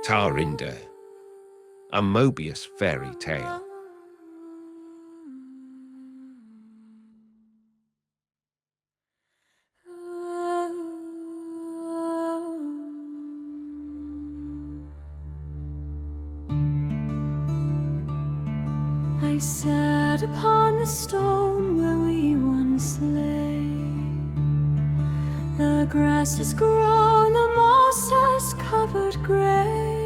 Tarinda, a Mobius fairy tale. I sat upon the stone where we once lay. The grass has grown, the moss has covered gray.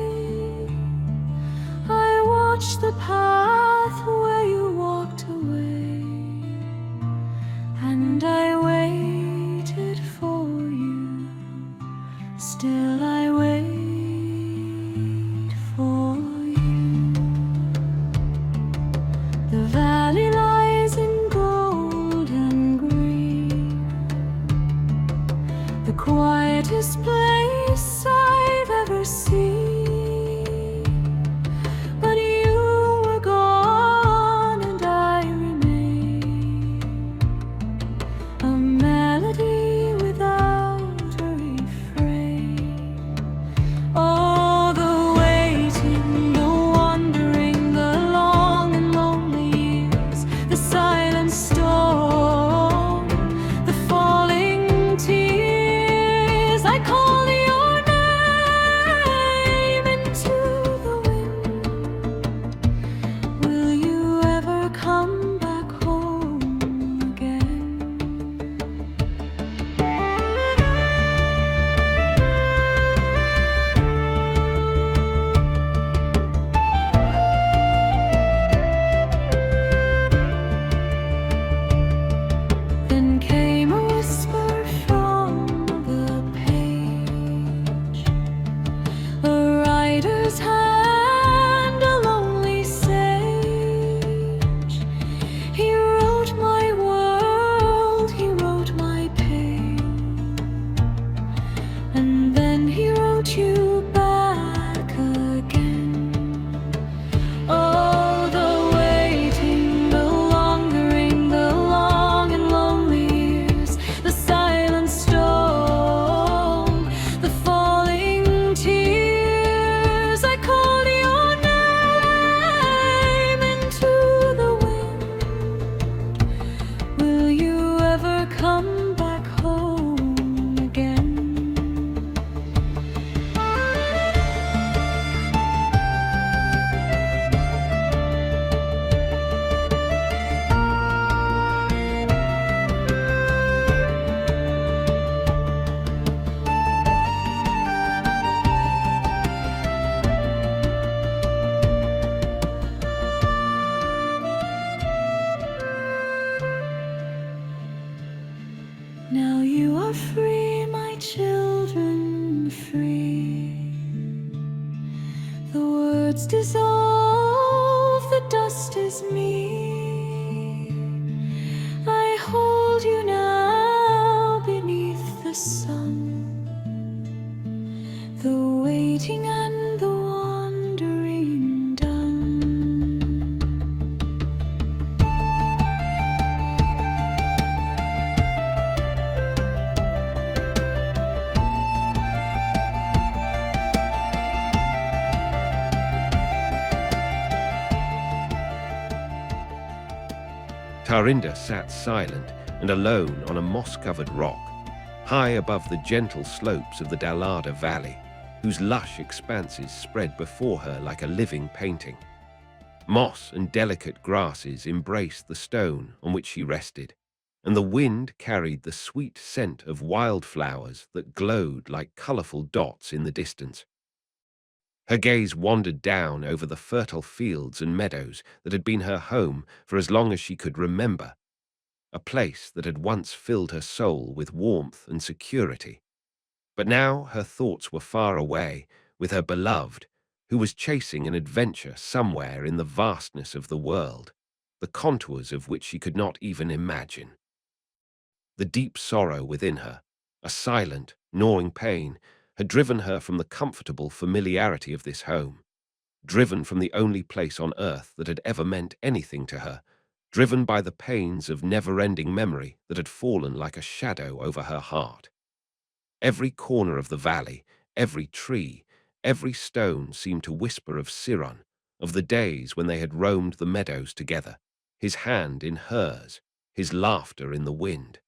I watched the path where you walked away, and I waited for you. Still I wait for you. The valley lies in gold and green, the quietest place I've ever seen. But you were gone and I remain, a melody without a refrain. Oh, the waiting, the wandering, the long and lonely years, the silent storm, the falling tears. I call your name into the wind. Will you ever come back home again? Then came a whisper from the page, a writer's hand, a lonely sage. He wrote my world, he wrote my pain, and then he wrote you back again. Oh, the waiting, the longing, the long and lonely years, the silent storm, the falling tears. I called your name into the wind. Will you ever come back home again? Now you are free, my children, free. The words dissolve, the dust is me. I hold you now beneath the sun. The waiting and the wandering done. Tarinda sat silent and alone on a moss-covered rock, high above the gentle slopes of the Dalarda Valley, whose lush expanses spread before her like a living painting. Moss and delicate grasses embraced the stone on which she rested, and the wind carried the sweet scent of wildflowers that glowed like colorful dots in the distance. Her gaze wandered down over the fertile fields and meadows that had been her home for as long as she could remember, a place that had once filled her soul with warmth and security. But now her thoughts were far away, with her beloved, who was chasing an adventure somewhere in the vastness of the world, the contours of which she could not even imagine. The deep sorrow within her, a silent, gnawing pain, had driven her from the comfortable familiarity of this home, driven from the only place on earth that had ever meant anything to her, driven by the pains of never-ending memory that had fallen like a shadow over her heart. Every corner of the valley, every tree, Every stone seemed to whisper of Cirrun, of the days when they had roamed the meadows together, his hand in hers, his laughter in the wind.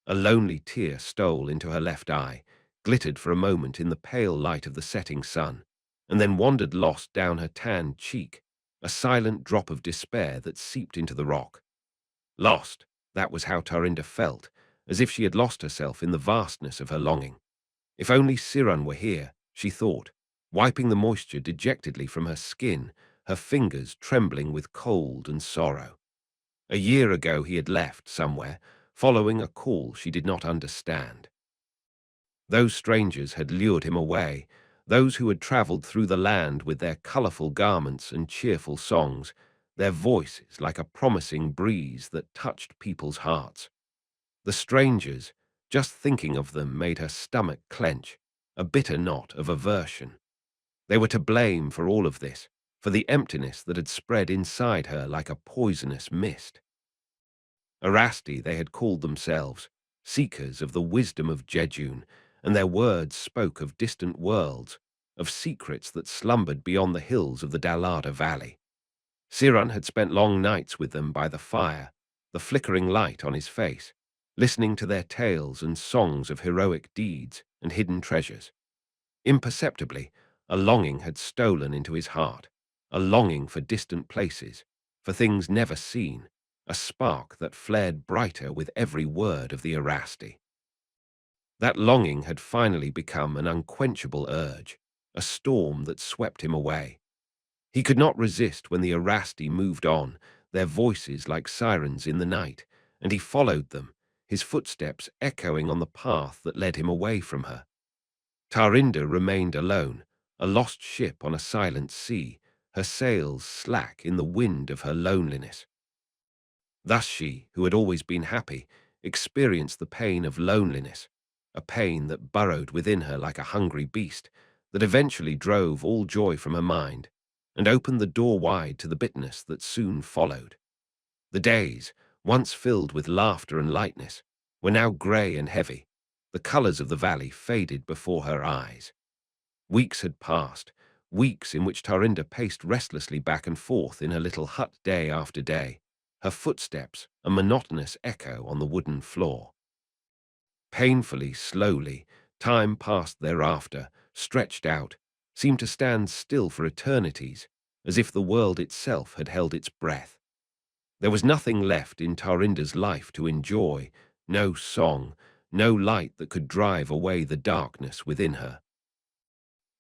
A lonely tear stole into her left eye, glittered for a moment in the pale light of the setting sun, and then wandered lost down her tanned cheek, a silent drop of despair that seeped into the rock. Lost, that was how Tarinda felt, as if she had lost herself in the vastness of her longing. If only Cirrun were here, she thought, wiping the moisture dejectedly from her skin, her fingers trembling with cold and sorrow. A year ago he had left somewhere, following a call she did not understand. Those strangers had lured him away, those who had travelled through the land with their colourful garments and cheerful songs, their voices like a promising breeze that touched people's hearts. The strangers, just thinking of them made her stomach clench, a bitter knot of aversion. They were to blame for all of this, for the emptiness that had spread inside her like a poisonous mist. Erasti they had called themselves, seekers of the wisdom of Jejun, and their words spoke of distant worlds, of secrets that slumbered beyond the hills of the Dalarda Valley. Cirrun had spent long nights with them by the fire, the flickering light on his face, listening to their tales and songs of heroic deeds and hidden treasures. Imperceptibly, a longing had stolen into his heart, a longing for distant places, for things never seen, a spark that flared brighter with every word of the Erasti. That longing had finally become an unquenchable urge, a storm that swept him away. He could not resist when the Erasti moved on, their voices like sirens in the night, and he followed them, his footsteps echoing on the path that led him away from her. Tarinda remained alone, a lost ship on a silent sea, her sails slack in the wind of her loneliness. Thus she, who had always been happy, experienced the pain of loneliness, a pain that burrowed within her like a hungry beast, that eventually drove all joy from her mind, and opened the door wide to the bitterness that soon followed. The days, once filled with laughter and lightness, were now grey and heavy. The colours of the valley faded before her eyes. Weeks had passed, weeks in which Tarinda paced restlessly back and forth in her little hut day after day, her footsteps a monotonous echo on the wooden floor. Painfully, slowly, time passed thereafter, stretched out, seemed to stand still for eternities, as if the world itself had held its breath. There was nothing left in Tarinda's life to enjoy, no song, no light that could drive away the darkness within her.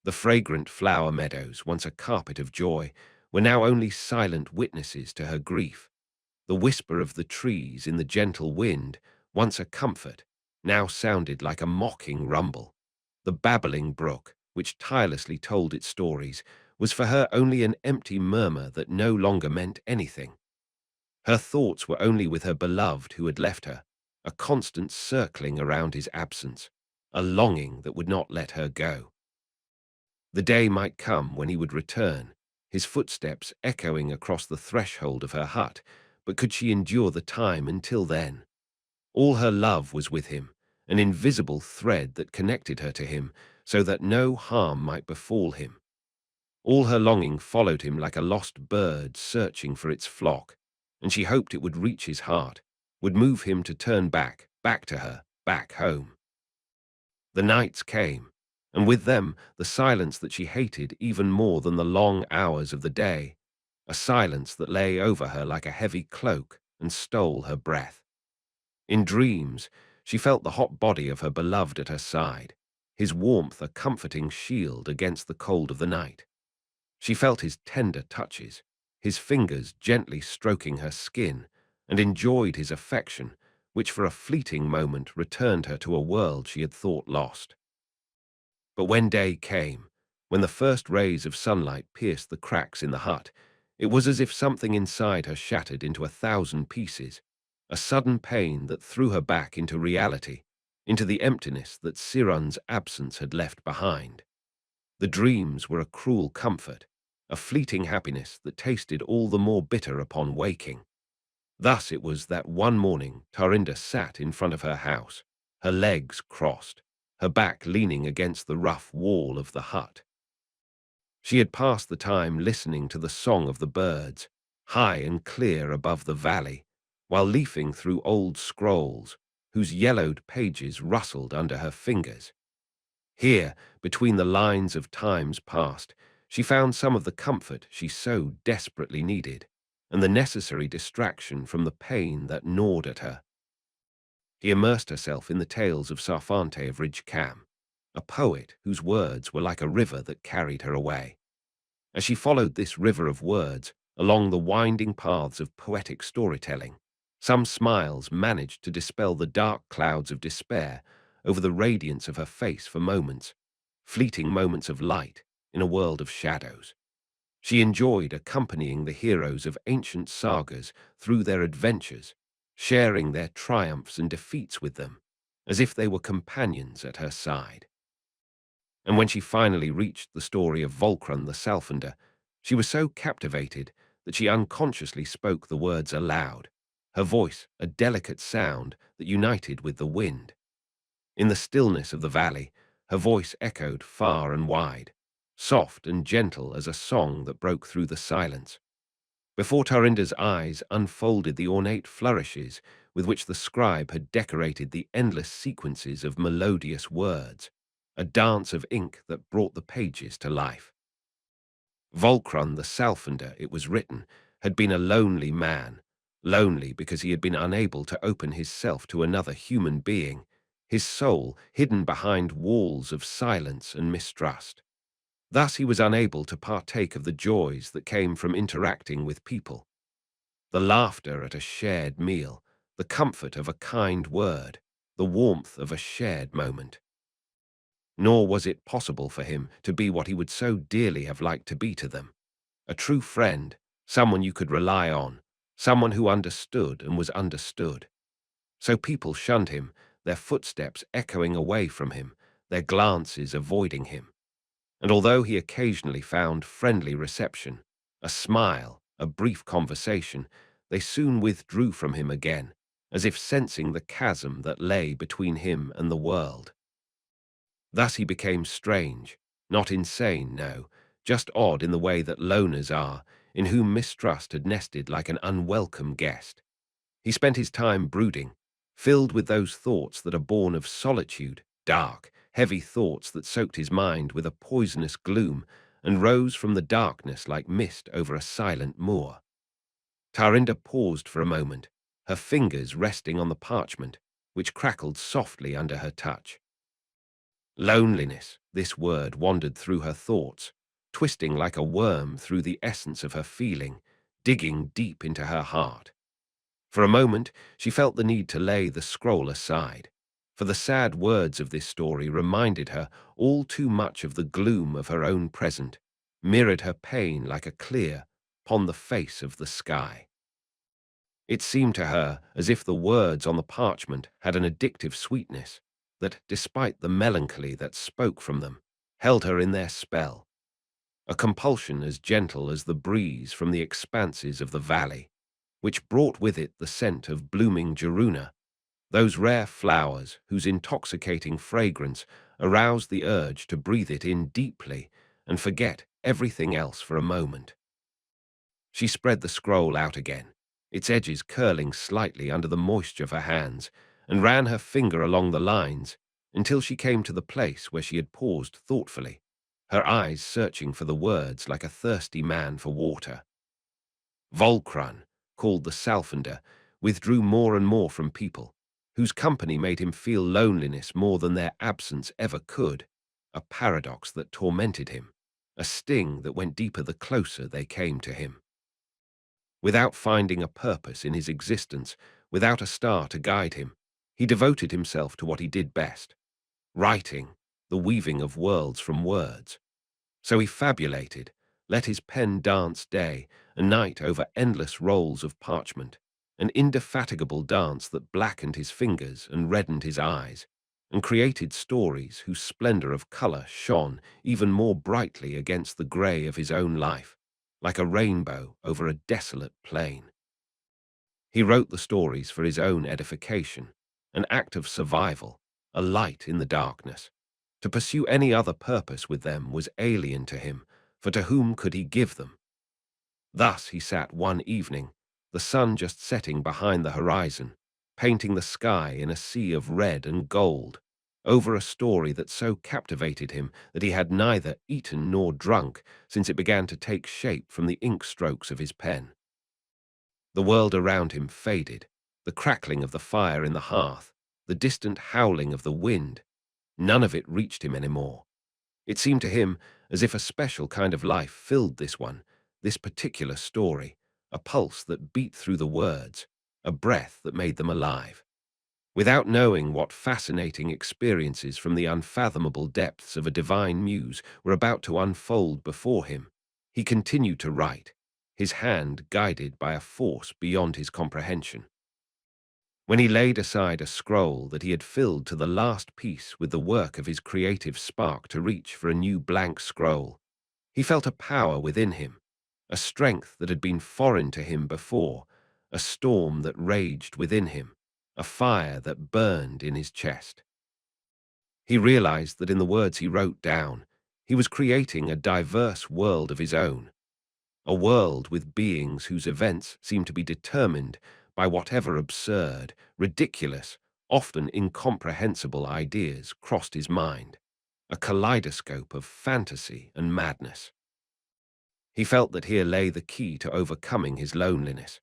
The fragrant flower meadows, once a carpet of joy, were now only silent witnesses to her grief. The whisper of the trees in the gentle wind, once a comfort, now sounded like a mocking rumble. The babbling brook, which tirelessly told its stories, was for her only an empty murmur that no longer meant anything. Her thoughts were only with her beloved who had left her, a constant circling around his absence, a longing that would not let her go. The day might come when he would return, his footsteps echoing across the threshold of her hut, but could she endure the time until then? All her love was with him, an invisible thread that connected her to him, so that no harm might befall him. All her longing followed him like a lost bird searching for its flock, and she hoped it would reach his heart, would move him to turn back to her, back home. The nights came, and with them the silence that she hated even more than the long hours of the day, a silence that lay over her like a heavy cloak and stole her breath. In dreams, she felt the hot body of her beloved at her side, his warmth a comforting shield against the cold of the night. She felt his tender touches, his fingers gently stroking her skin, and enjoyed his affection, which for a fleeting moment returned her to a world she had thought lost. But when day came, when the first rays of sunlight pierced the cracks in the hut, it was as if something inside her shattered into 1,000 pieces, a sudden pain that threw her back into reality, into the emptiness that Cirrun's absence had left behind. The dreams were a cruel comfort, a fleeting happiness that tasted all the more bitter upon waking. Thus it was that one morning Tarinda sat in front of her house, her legs crossed, her back leaning against the rough wall of the hut. She had passed the time listening to the song of the birds, high and clear above the valley, while leafing through old scrolls whose yellowed pages rustled under her fingers. Here, between the lines of times past, she found some of the comfort she so desperately needed, and the necessary distraction from the pain that gnawed at her. He immersed herself in the tales of Sarfante of Ridge Cam, a poet whose words were like a river that carried her away. As she followed this river of words along the winding paths of poetic storytelling, some smiles managed to dispel the dark clouds of despair over the radiance of her face for moments, fleeting moments of light in a world of shadows. She enjoyed accompanying the heroes of ancient sagas through their adventures, sharing their triumphs and defeats with them, as if they were companions at her side. And when she finally reached the story of Volkrun the Salfender, she was so captivated that she unconsciously spoke the words aloud, her voice a delicate sound that united with the wind. In the stillness of the valley, her voice echoed far and wide, soft and gentle as a song that broke through the silence. Before Tarinda's eyes unfolded the ornate flourishes with which the scribe had decorated the endless sequences of melodious words, a dance of ink that brought the pages to life. Volkrun the Salfender, it was written, had been a lonely man, lonely because he had been unable to open his self to another human being, his soul hidden behind walls of silence and mistrust. Thus he was unable to partake of the joys that came from interacting with people. The laughter at a shared meal, the comfort of a kind word, the warmth of a shared moment. Nor was it possible for him to be what he would so dearly have liked to be to them. A true friend, someone you could rely on, someone who understood and was understood. So people shunned him, their footsteps echoing away from him, their glances avoiding him. And although he occasionally found friendly reception, a smile, a brief conversation, they soon withdrew from him again, as if sensing the chasm that lay between him and the world. Thus he became strange, not insane, no, just odd in the way that loners are, in whom mistrust had nested like an unwelcome guest. He spent his time brooding, filled with those thoughts that are born of solitude, dark, heavy thoughts that soaked his mind with a poisonous gloom and rose from the darkness like mist over a silent moor. Tarinda paused for a moment, her fingers resting on the parchment, which crackled softly under her touch. Loneliness, this word wandered through her thoughts, twisting like a worm through the essence of her feeling, digging deep into her heart. For a moment, she felt the need to lay the scroll aside, for the sad words of this story reminded her all too much of the gloom of her own present, mirrored her pain like a clear upon the face of the sky. It seemed to her as if the words on the parchment had an addictive sweetness that, despite the melancholy that spoke from them, held her in their spell, a compulsion as gentle as the breeze from the expanses of the valley, which brought with it the scent of blooming geruna, those rare flowers whose intoxicating fragrance aroused the urge to breathe it in deeply and forget everything else for a moment. She spread the scroll out again, its edges curling slightly under the moisture of her hands, and ran her finger along the lines until she came to the place where she had paused thoughtfully, her eyes searching for the words like a thirsty man for water. Volkrun, called the Salfender, withdrew more and more from people, whose company made him feel loneliness more than their absence ever could, a paradox that tormented him, a sting that went deeper the closer they came to him. Without finding a purpose in his existence, without a star to guide him, he devoted himself to what he did best, writing, the weaving of worlds from words. So he fabulated, let his pen dance day and night over endless rolls of parchment, an indefatigable dance that blackened his fingers and reddened his eyes, and created stories whose splendor of color shone even more brightly against the gray of his own life, like a rainbow over a desolate plain. He wrote the stories for his own edification, an act of survival, a light in the darkness. To pursue any other purpose with them was alien to him, for to whom could he give them? Thus he sat one evening, the sun just setting behind the horizon, painting the sky in a sea of red and gold, over a story that so captivated him that he had neither eaten nor drunk since it began to take shape from the ink strokes of his pen. The world around him faded, the crackling of the fire in the hearth, the distant howling of the wind. None of it reached him anymore. It seemed to him as if a special kind of life filled this one, this particular story, a pulse that beat through the words, a breath that made them alive. Without knowing what fascinating experiences from the unfathomable depths of a divine muse were about to unfold before him, he continued to write, his hand guided by a force beyond his comprehension. When he laid aside a scroll that he had filled to the last piece with the work of his creative spark to reach for a new blank scroll, he felt a power within him, a strength that had been foreign to him before, a storm that raged within him, a fire that burned in his chest. He realized that in the words he wrote down, he was creating a diverse world of his own, a world with beings whose events seemed to be determined by whatever absurd, ridiculous, often incomprehensible ideas crossed his mind, a kaleidoscope of fantasy and madness. He felt that here lay the key to overcoming his loneliness,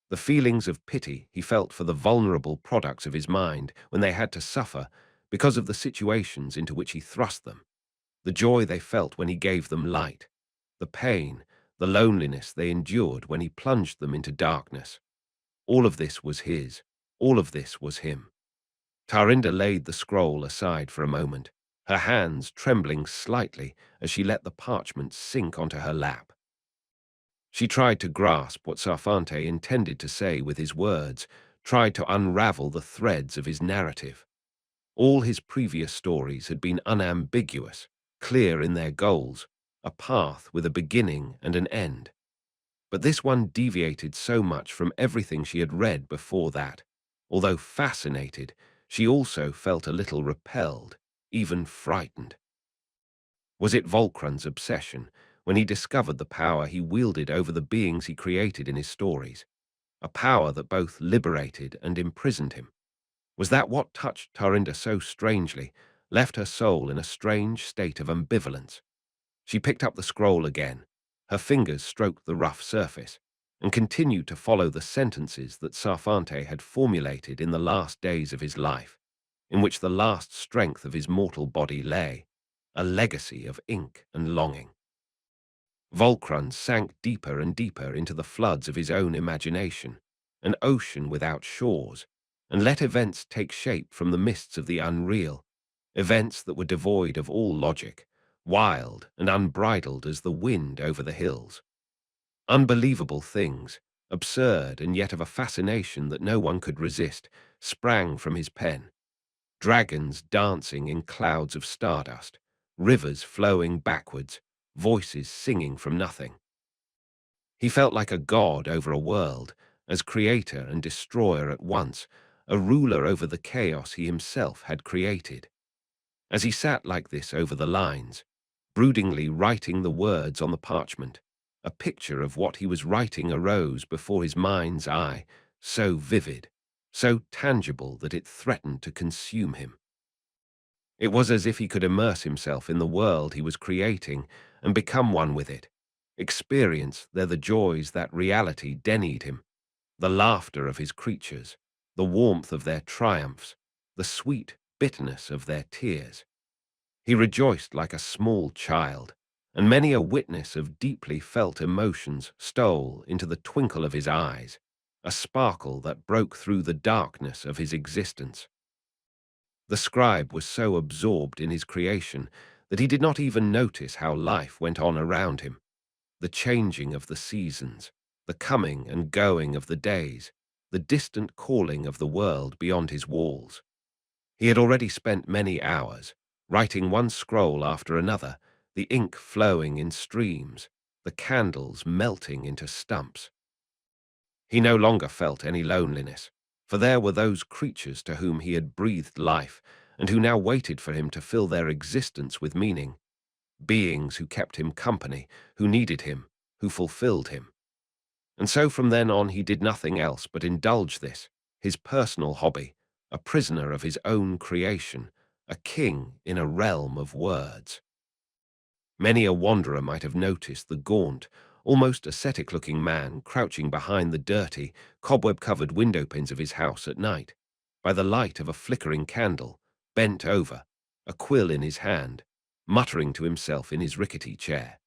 the feelings of pity he felt for the vulnerable products of his mind when they had to suffer because of the situations into which he thrust them, the joy they felt when he gave them light, the pain, the loneliness they endured when he plunged them into darkness. All of this was his. All of this was him. Tarinda laid the scroll aside for a moment, her hands trembling slightly as she let the parchment sink onto her lap. She tried to grasp what Sarfante intended to say with his words, tried to unravel the threads of his narrative. All his previous stories had been unambiguous, clear in their goals, a path with a beginning and an end. But this one deviated so much from everything she had read before that, although fascinated, she also felt a little repelled, even frightened. Was it Volkrun's obsession when he discovered the power he wielded over the beings he created in his stories, a power that both liberated and imprisoned him? Was that what touched Tarinda so strangely, left her soul in a strange state of ambivalence? She picked up the scroll again. Her fingers stroked the rough surface and continued to follow the sentences that Sarfante had formulated in the last days of his life, in which the last strength of his mortal body lay, a legacy of ink and longing. Volkrun sank deeper and deeper into the floods of his own imagination, an ocean without shores, and let events take shape from the mists of the unreal, events that were devoid of all logic, wild and unbridled as the wind over the hills. Unbelievable things, absurd and yet of a fascination that no one could resist, sprang from his pen. Dragons dancing in clouds of stardust, rivers flowing backwards, voices singing from nothing. He felt like a god over a world, as creator and destroyer at once, a ruler over the chaos he himself had created. As he sat like this over the lines, broodingly writing the words on the parchment, a picture of what he was writing arose before his mind's eye, so vivid, so tangible that it threatened to consume him. It was as if he could immerse himself in the world he was creating and become one with it, experience there the joys that reality denied him, the laughter of his creatures, the warmth of their triumphs, the sweet bitterness of their tears. He rejoiced like a small child, and many a witness of deeply felt emotions stole into the twinkle of his eyes, a sparkle that broke through the darkness of his existence. The scribe was so absorbed in his creation that he did not even notice how life went on around him, the changing of the seasons, the coming and going of the days, the distant calling of the world beyond his walls. He had already spent many hours, writing one scroll after another, the ink flowing in streams, the candles melting into stumps. He no longer felt any loneliness, for there were those creatures to whom he had breathed life and who now waited for him to fill their existence with meaning. Beings who kept him company, who needed him, who fulfilled him. And so from then on he did nothing else but indulge this, his personal hobby, a prisoner of his own creation, a king in a realm of words. Many a wanderer might have noticed the gaunt, almost ascetic-looking man crouching behind the dirty, cobweb-covered windowpanes of his house at night, by the light of a flickering candle, bent over, a quill in his hand, muttering to himself in his rickety chair.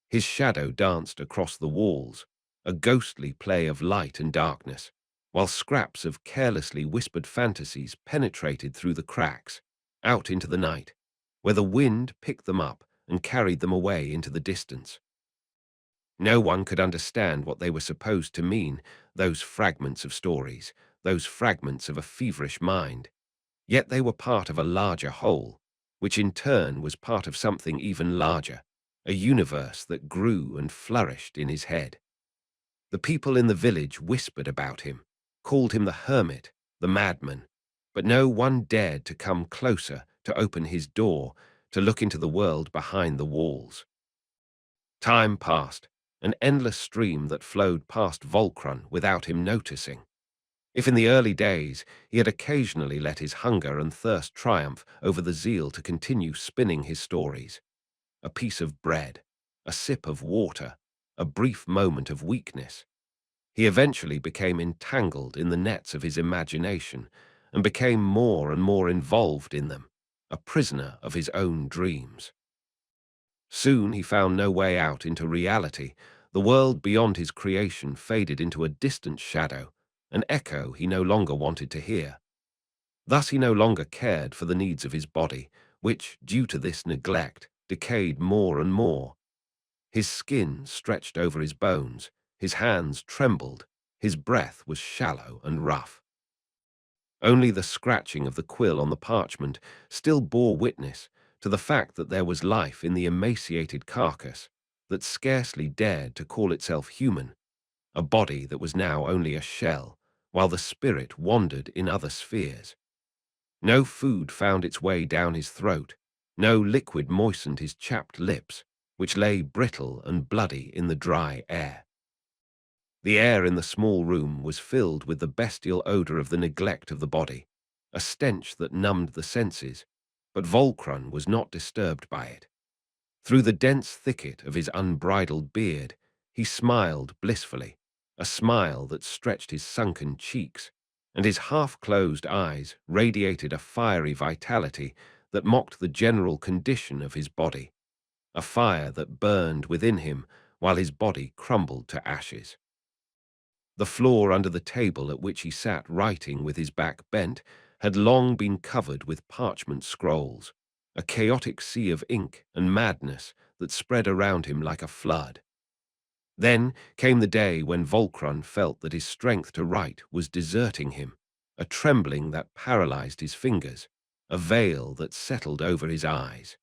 His shadow danced across the walls, a ghostly play of light and darkness, while scraps of carelessly whispered fantasies penetrated through the cracks, out into the night, where the wind picked them up and carried them away into the distance. No one could understand what they were supposed to mean, those fragments of stories, those fragments of a feverish mind. Yet they were part of a larger whole, which in turn was part of something even larger, a universe that grew and flourished in his head. The people in the village whispered about him, called him the hermit, the madman, but no one dared to come closer, to open his door, to look into the world behind the walls. Time passed, an endless stream that flowed past Volkrun without him noticing. If in the early days he had occasionally let his hunger and thirst triumph over the zeal to continue spinning his stories, a piece of bread, a sip of water, a brief moment of weakness, he eventually became entangled in the nets of his imagination and became more and more involved in them, a prisoner of his own dreams. Soon he found no way out into reality. The world beyond his creation faded into a distant shadow, an echo he no longer wanted to hear. Thus he no longer cared for the needs of his body, which, due to this neglect, decayed more and more. His skin stretched over his bones, his hands trembled, his breath was shallow and rough. Only the scratching of the quill on the parchment still bore witness to the fact that there was life in the emaciated carcass that scarcely dared to call itself human, a body that was now only a shell, while the spirit wandered in other spheres. No food found its way down his throat, no liquid moistened his chapped lips, which lay brittle and bloody in the dry air. The air in the small room was filled with the bestial odor of the neglect of the body, a stench that numbed the senses, but Volkrun was not disturbed by it. Through the dense thicket of his unbridled beard, he smiled blissfully, a smile that stretched his sunken cheeks, and his half-closed eyes radiated a fiery vitality that mocked the general condition of his body, a fire that burned within him while his body crumbled to ashes. The floor under the table at which he sat writing with his back bent had long been covered with parchment scrolls, a chaotic sea of ink and madness that spread around him like a flood. Then came the day when Volkrun felt that his strength to write was deserting him, a trembling that paralyzed his fingers, a veil that settled over his eyes.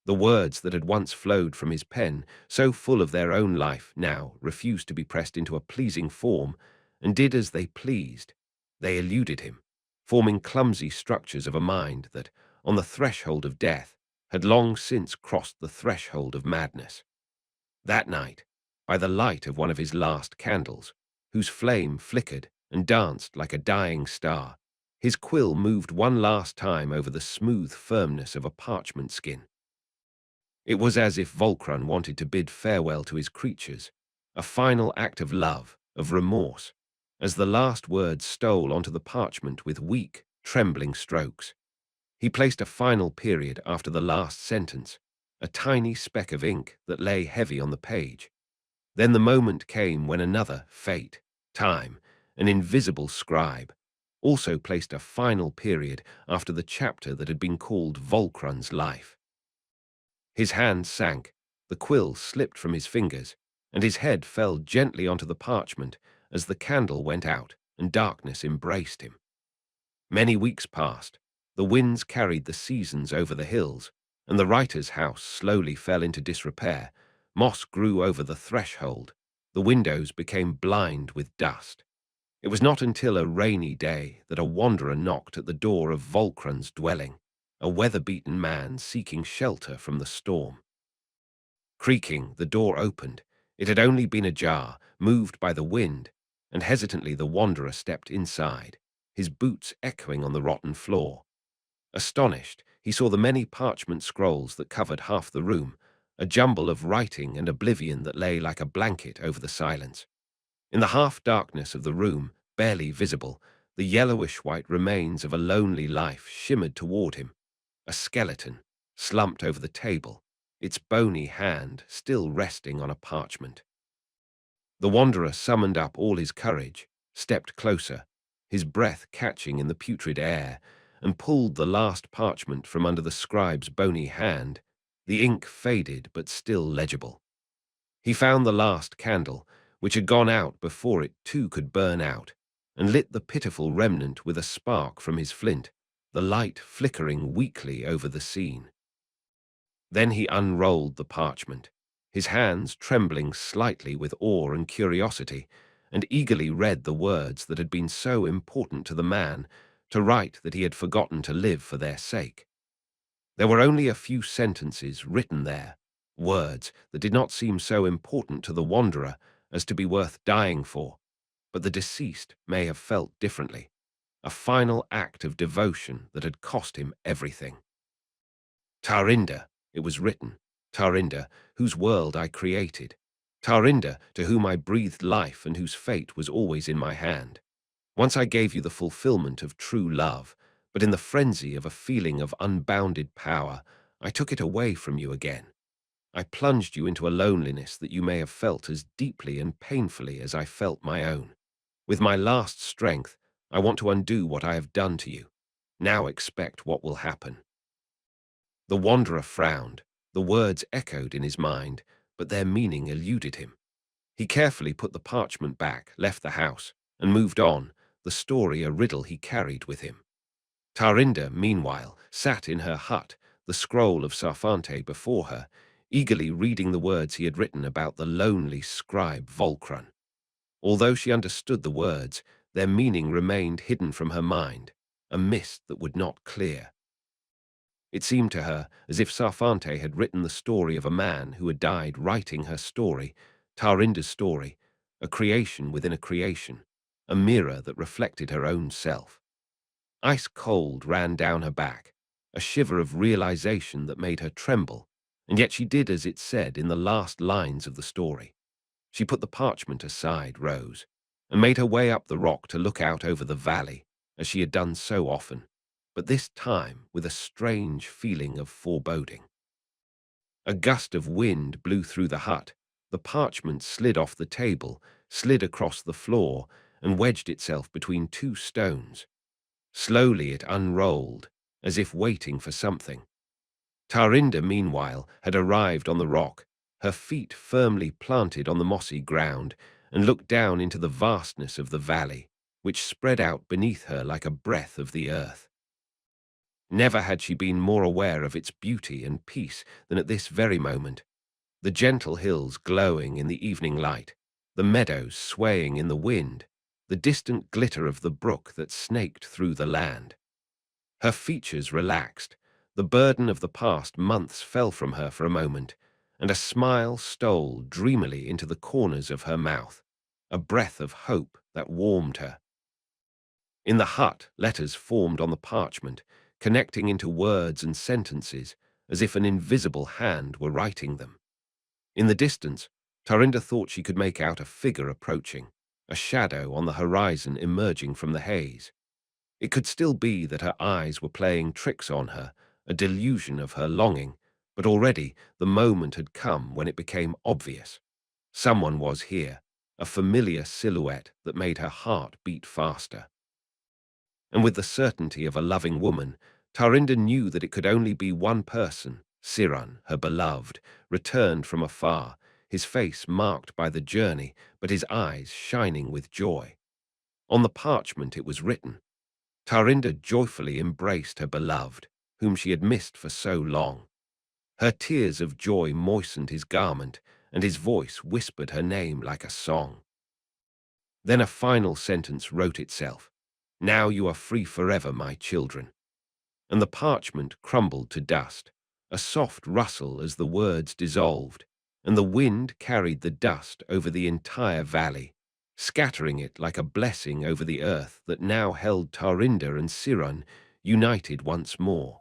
The words that had once flowed from his pen, so full of their own life, now refused to be pressed into a pleasing form and did as they pleased. They eluded him, forming clumsy structures of a mind that, on the threshold of death, had long since crossed the threshold of madness. That night, by the light of one of his last candles, whose flame flickered and danced like a dying star, his quill moved one last time over the smooth firmness of a parchment skin. It was as if Volkrun wanted to bid farewell to his creatures, a final act of love, of remorse, as the last words stole onto the parchment with weak, trembling strokes. He placed a final period after the last sentence, a tiny speck of ink that lay heavy on the page. Then the moment came when another fate, time, an invisible scribe, also placed a final period after the chapter that had been called Volkrun's life. His hand sank, the quill slipped from his fingers, and his head fell gently onto the parchment as the candle went out and darkness embraced him. Many weeks passed. The winds carried the seasons over the hills, and the writer's house slowly fell into disrepair. Moss grew over the threshold. The windows became blind with dust. It was not until a rainy day that a wanderer knocked at the door of Volkrun's dwelling, a weather-beaten man seeking shelter from the storm. Creaking, the door opened. It had only been ajar, moved by the wind, and hesitantly the wanderer stepped inside, his boots echoing on the rotten floor. Astonished, he saw the many parchment scrolls that covered half the room, a jumble of writing and oblivion that lay like a blanket over the silence. In the half-darkness of the room, barely visible, the yellowish-white remains of a lonely life shimmered toward him. A skeleton, slumped over the table, its bony hand still resting on a parchment. The wanderer summoned up all his courage, stepped closer, his breath catching in the putrid air, and pulled the last parchment from under the scribe's bony hand, the ink faded but still legible. He found the last candle, which had gone out before it too could burn out, and lit the pitiful remnant with a spark from his flint, the light flickering weakly over the scene. Then he unrolled the parchment, his hands trembling slightly with awe and curiosity, and eagerly read the words that had been so important to the man, to write that he had forgotten to live for their sake. There were only a few sentences written there, words that did not seem so important to the wanderer as to be worth dying for, but the deceased may have felt differently, a final act of devotion that had cost him everything. Tarinda, it was written, Tarinda, whose world I created, Tarinda, to whom I breathed life and whose fate was always in my hand. Once I gave you the fulfillment of true love, but in the frenzy of a feeling of unbounded power, I took it away from you again. I plunged you into a loneliness that you may have felt as deeply and painfully as I felt my own. With my last strength, I want to undo what I have done to you. Now expect what will happen. The wanderer frowned. The words echoed in his mind, but their meaning eluded him. He carefully put the parchment back, left the house, and moved on, the story a riddle he carried with him. Tarinda, meanwhile, sat in her hut, the scroll of Sarfante before her, eagerly reading the words he had written about the lonely scribe Volkrun. Although she understood the words, their meaning remained hidden from her mind, a mist that would not clear. It seemed to her as if Sarfante had written the story of a man who had died writing her story, Tarinda's story, a creation within a creation, a mirror that reflected her own self. Ice cold ran down her back, a shiver of realization that made her tremble, and yet she did as it said in the last lines of the story. She put the parchment aside, rose, and made her way up the rock to look out over the valley, as she had done so often, but this time with a strange feeling of foreboding. A gust of wind blew through the hut. The parchment slid off the table, slid across the floor, and wedged itself between two stones. Slowly it unrolled, as if waiting for something. Tarinda, meanwhile, had arrived on the rock, her feet firmly planted on the mossy ground, and looked down into the vastness of the valley, which spread out beneath her like a breath of the earth. Never had she been more aware of its beauty and peace than at this very moment. The gentle hills glowing in the evening light, the meadows swaying in the wind, the distant glitter of the brook that snaked through the land. Her features relaxed, the burden of the past months fell from her for a moment, and a smile stole dreamily into the corners of her mouth, a breath of hope that warmed her. In the hut, letters formed on the parchment, connecting into words and sentences, as if an invisible hand were writing them. In the distance, Tarinda thought she could make out a figure approaching, a shadow on the horizon emerging from the haze. It could still be that her eyes were playing tricks on her, a delusion of her longing, but already the moment had come when it became obvious. Someone was here, a familiar silhouette that made her heart beat faster. And with the certainty of a loving woman, Tarinda knew that it could only be one person, Cirrun, her beloved, returned from afar, his face marked by the journey, but his eyes shining with joy. On the parchment it was written. Tarinda joyfully embraced her beloved, whom she had missed for so long. Her tears of joy moistened his garment, and his voice whispered her name like a song. Then a final sentence wrote itself. Now you are free forever, my children. And the parchment crumbled to dust, a soft rustle as the words dissolved, and the wind carried the dust over the entire valley, scattering it like a blessing over the earth that now held Tarinda and Cirrun united once more.